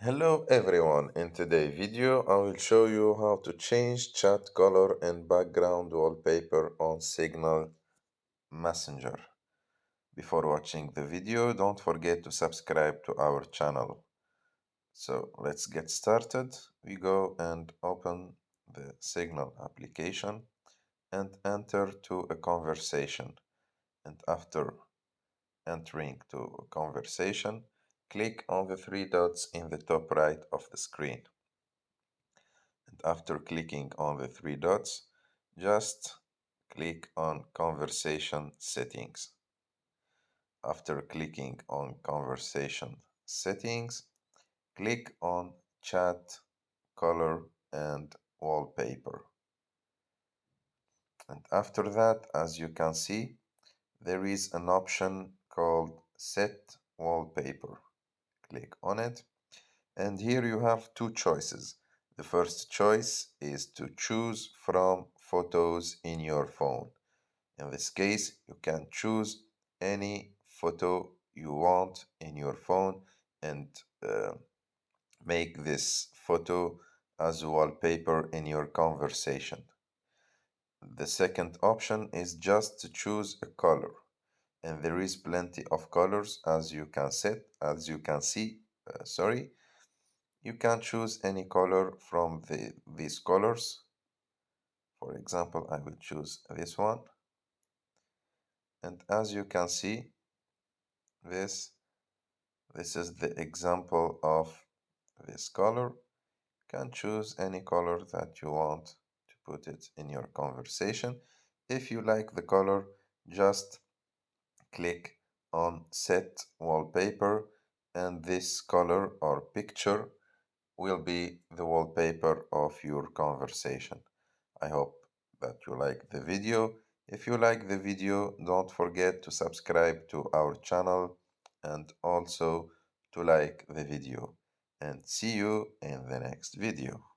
Hello everyone, in today's video I will show you how to change chat color and background wallpaper on Signal Messenger. Before watching the video, don't forget to subscribe to our channel. So let's get started. We go and open the Signal application and enter to a conversation. And after entering to a conversation, click on the three dots in the top right of the screen. And after clicking on the three dots, just click on Conversation Settings. After clicking on Conversation Settings, click on Chat, Color and Wallpaper. And after that, as you can see, there is an option called Set Wallpaper. Click on it. And here you have two choices. The first choice is to choose from photos in your phone. In this case, you can choose any photo you want in your phone and uh, make this photo as a wallpaper in your conversation. The second option is just to choose a color, and there is plenty of colors as you can see. You can choose any color from these colors. For example, I will choose this one. And as you can see, this is the example of this color. You can choose any color that you want to put it in your conversation. If you like the color, just click on Set Wallpaper, and this color or picture will be the wallpaper of your conversation. I hope that you like the video. If you like the video, don't forget to subscribe to our channel and also to like the video. And see you in the next video.